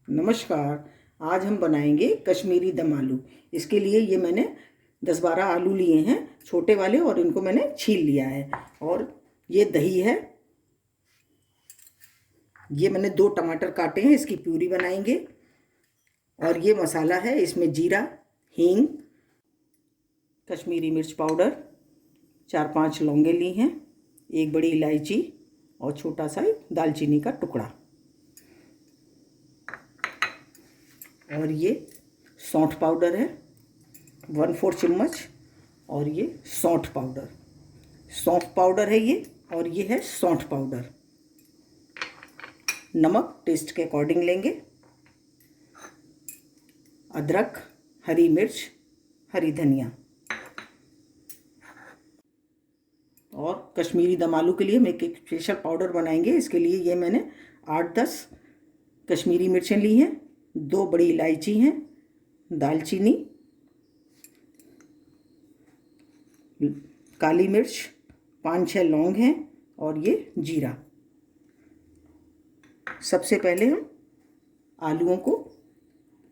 नमस्कार। आज हम बनाएंगे कश्मीरी दम आलू। इसके लिए ये मैंने 10-12 आलू लिए हैं, छोटे वाले, और इनको मैंने छील लिया है। और ये दही है, ये मैंने 2 टमाटर काटे हैं, इसकी प्यूरी बनाएंगे। और ये मसाला है, इसमें जीरा, हींग, कश्मीरी मिर्च पाउडर, 4-5 लौंगे ली हैं, 1 बड़ी इलायची और छोटा सा दालचीनी का टुकड़ा। और ये सौंठ पाउडर है 1/4 चम्मच। और ये सौंठ पाउडर, सौंफ पाउडर है ये, और ये है सौंठ पाउडर। नमक टेस्ट के अकॉर्डिंग लेंगे। अदरक, हरी मिर्च, हरी धनिया। और कश्मीरी दम आलू के लिए हम एक स्पेशल पाउडर बनाएंगे। इसके लिए ये मैंने 8-10 कश्मीरी मिर्चें ली हैं, 2 बड़ी इलायची हैं, दालचीनी, काली मिर्च, 5-6 लौंग हैं, और ये जीरा। सबसे पहले हम आलूओं को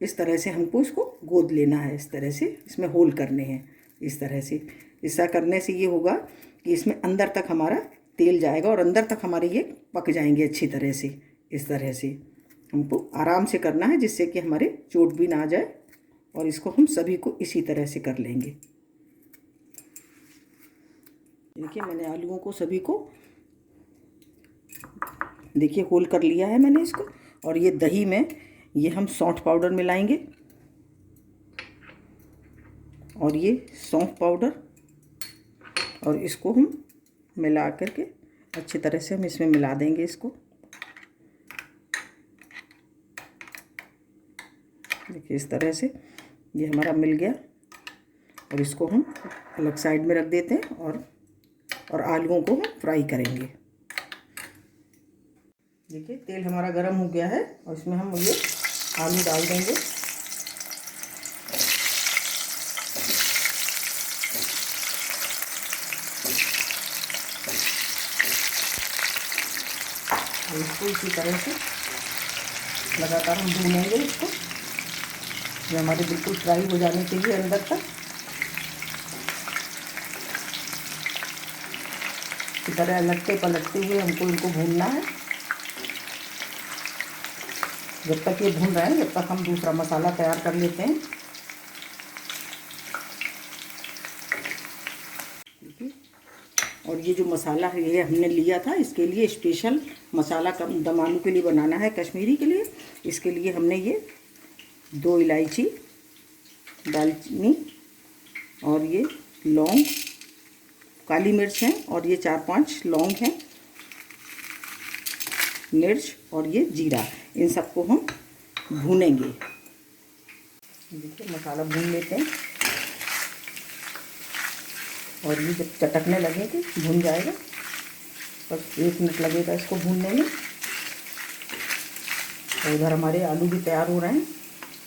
इस तरह से हमको इसको गोद लेना है, इस तरह से इसमें होल करने हैं, इस तरह से। ऐसा करने से ये होगा कि इसमें अंदर तक हमारा तेल जाएगा और अंदर तक हमारे ये पक जाएंगे अच्छी तरह से। इस तरह से हमको आराम से करना है, जिससे कि हमारे चोट भी ना आ जाए। और इसको हम सभी को इसी तरह से कर लेंगे। देखिए, मैंने आलूओं को सभी को देखिए होल कर लिया है मैंने इसको। और ये दही में ये हम सौंठ पाउडर मिलाएंगे, और ये सौंफ पाउडर, और इसको हम मिला करके अच्छी तरह से हम इसमें मिला देंगे इसको। देखिए इस तरह से ये हमारा मिल गया। और इसको हम अलग साइड में रख देते हैं, और आलूओं को हम फ्राई करेंगे। देखिए तेल हमारा गर्म हो गया है, और इसमें हम ये आलू डाल देंगे। और इसको इसी तरह से लगातार हम भूनेंगे इसको। ये हमारे बिल्कुल फ्राई हो जाने चाहिए अंदर तक। इसी तरह लगते पलटते हुए हमको इनको भूनना है। जब तक ये भून रहे हैं, जब तक हम दूसरा मसाला तैयार कर लेते हैं। और ये जो मसाला है ये हमने लिया था, इसके लिए स्पेशल मसाला दम आलू के लिए बनाना है, कश्मीरी के लिए। इसके लिए हमने ये 2 इलायची, दालचीनी, और ये लौंग, काली मिर्च हैं, और ये 4-5 लौंग हैं, मिर्च, और ये जीरा। इन सबको हम भूनेंगे। देखिए मसाला भून लेते हैं। और ये जब चटकने लगे कि भून जाएगा, बस 1 मिनट लगेगा इसको भूनने में। और उधर हमारे आलू भी तैयार हो रहे हैं।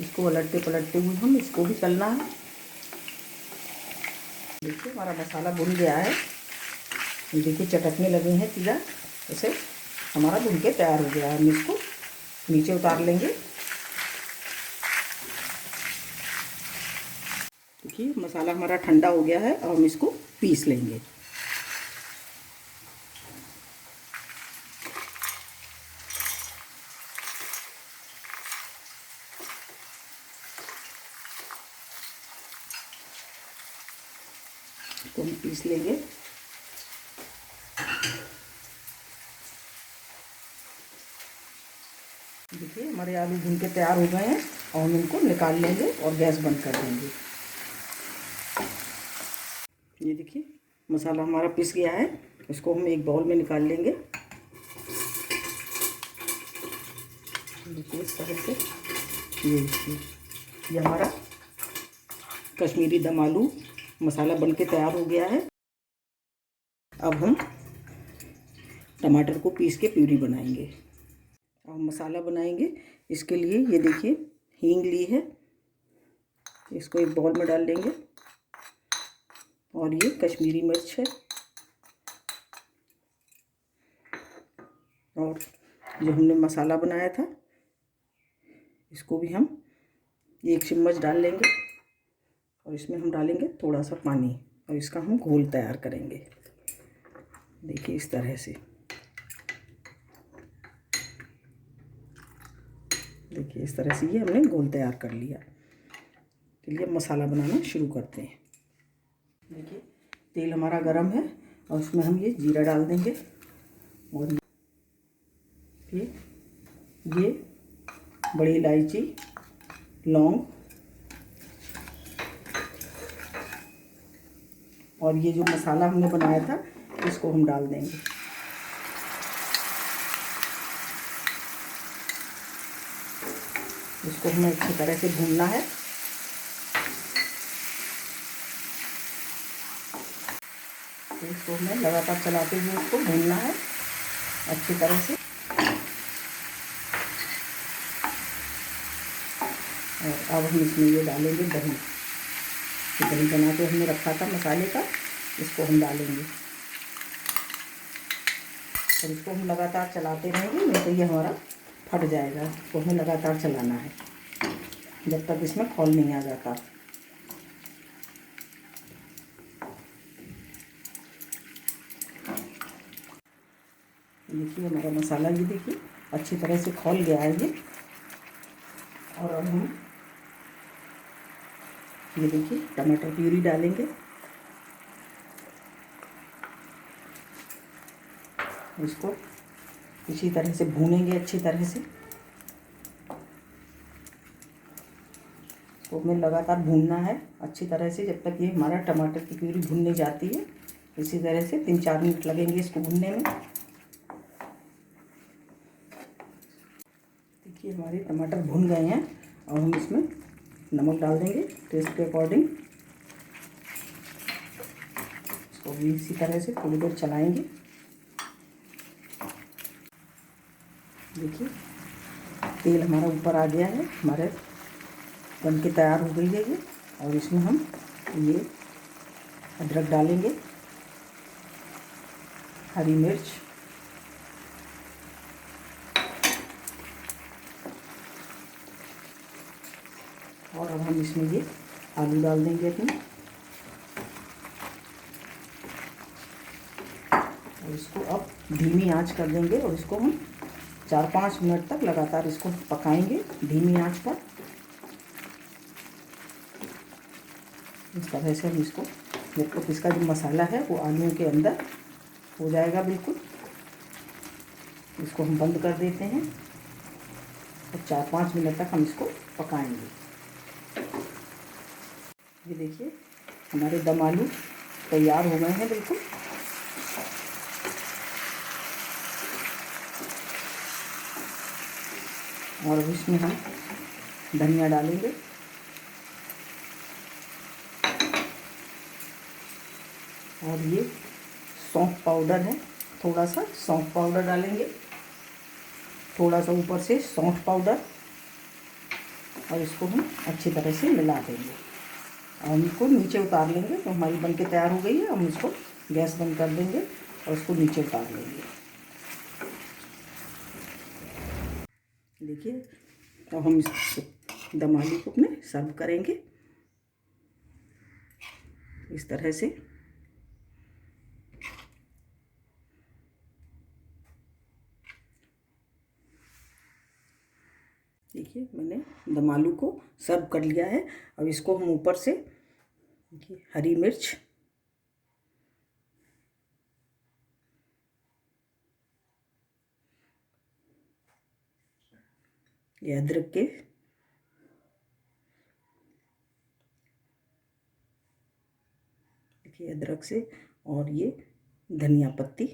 इसको उलटते पलटते हुए हम इसको भी तलना है। देखिए हमारा मसाला भुन गया है। देखिए चटकने लगे हैं सीधा, ऐसे हमारा भुन के तैयार हो गया है। हम इसको नीचे उतार लेंगे। देखिए मसाला हमारा ठंडा हो गया है, और हम इसको पीस लेंगे। तो हम पीस लेंगे। देखिए हमारे आलू भून के तैयार हो गए हैं, और हम इनको निकाल लेंगे और गैस बंद कर देंगे। ये देखिए मसाला हमारा पिस गया है, इसको हम एक बाउल में निकाल लेंगे। देखिए इस तरह से ये हमारा कश्मीरी दम आलू मसाला बन के तैयार हो गया है। अब हम टमाटर को पीस के प्यूरी बनाएंगे। अब मसाला बनाएंगे। इसके लिए ये देखिए हींग ली है, इसको एक बाउल में डाल देंगे। और ये कश्मीरी मिर्च है, और जो हमने मसाला बनाया था इसको भी हम 1 चम्मच डाल लेंगे और इसमें हम डालेंगे थोड़ा सा पानी और इसका हम घोल तैयार करेंगे। देखिए इस तरह से, देखिए इस तरह से ये हमने घोल तैयार कर लिया। चलिए मसाला बनाना शुरू करते हैं। देखिए तेल हमारा गरम है और उसमें हम ये जीरा डाल देंगे और ये बड़ी इलायची, लौंग और ये जो मसाला हमने बनाया था इसको हम डाल देंगे। इसको हमें अच्छी तरह से भूनना है। तो इसको हमें लगातार चलाते हुए इसको भूनना है अच्छी तरह से। और अब हम इसमें ये डालेंगे दही। दही बना के हमने रखा था मसाले का, इसको हम डालेंगे और इसको हम लगातार चलाते रहेंगे, नहीं तो ये हमारा फट जाएगा। इसको हमें लगातार चलाना है जब तक इसमें खौल नहीं आ जाता। देखिए हमारा मसाला ये देखिए अच्छी तरह से खौल गया है ये। और अब हम ये देखिए टमाटर प्यूरी डालेंगे। इसको इसी तरह से भूनेंगे अच्छी तरह से। इसको हमें लगातार भूनना है अच्छी तरह से जब तक ये हमारा टमाटर की प्यूरी भुन नहीं जाती है। इसी तरह से 3-4 मिनट लगेंगे इसको भुनने में। देखिए हमारे टमाटर भुन गए हैं और हम इसमें नमक डाल देंगे टेस्ट के अकॉर्डिंग। इसको भी इसी तरह से थोड़ी देर चलाएंगे। देखिए तेल हमारा ऊपर आ गया है, हमारे बन के तैयार हो गई है ये। और इसमें हम ये अदरक डालेंगे, हरी मिर्च, और अब हम इसमें ये आलू डाल देंगे अपने। और इसको अब धीमी आंच कर देंगे और इसको हम 4-5 मिनट तक लगातार इसको पकाएंगे धीमी आंच पर। इस तरह से हम इसको जब तक इसका जो मसाला है वो आलू के अंदर हो जाएगा बिल्कुल, इसको हम बंद कर देते हैं और 4-5 मिनट तक हम इसको पकाएंगे। ये देखिए हमारे दम आलू तैयार हो गए हैं बिल्कुल। और अब इसमें हम धनिया डालेंगे और ये सौंफ पाउडर है, थोड़ा सा सौंफ पाउडर डालेंगे, थोड़ा सा ऊपर से सौंफ पाउडर, और इसको हम अच्छी तरह से मिला देंगे और हम इसको नीचे उतार लेंगे। तो हमारी बनके तैयार हो गई है। हम इसको गैस बंद कर देंगे और इसको नीचे उतार लेंगे। देखिए तो हम इस दम आलू को अपने सर्व करेंगे इस तरह से। देखिए मैंने दम आलू को सर्व कर लिया है। अब इसको हम ऊपर से देखिए हरी मिर्च, ये अदरक के देखिए अदरक से, और ये धनिया पत्ती।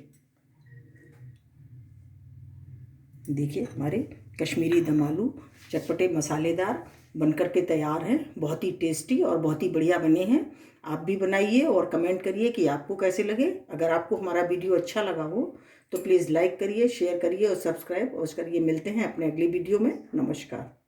देखिए हमारे कश्मीरी दम आलू चटपटे मसालेदार बनकर के तैयार हैं। बहुत ही टेस्टी और बहुत ही बढ़िया बने हैं। आप भी बनाइए और कमेंट करिए कि आपको कैसे लगे। अगर आपको हमारा वीडियो अच्छा लगा हो तो प्लीज़ लाइक करिए, शेयर करिए और सब्सक्राइब और करिए। मिलते हैं अपने अगली वीडियो में। नमस्कार।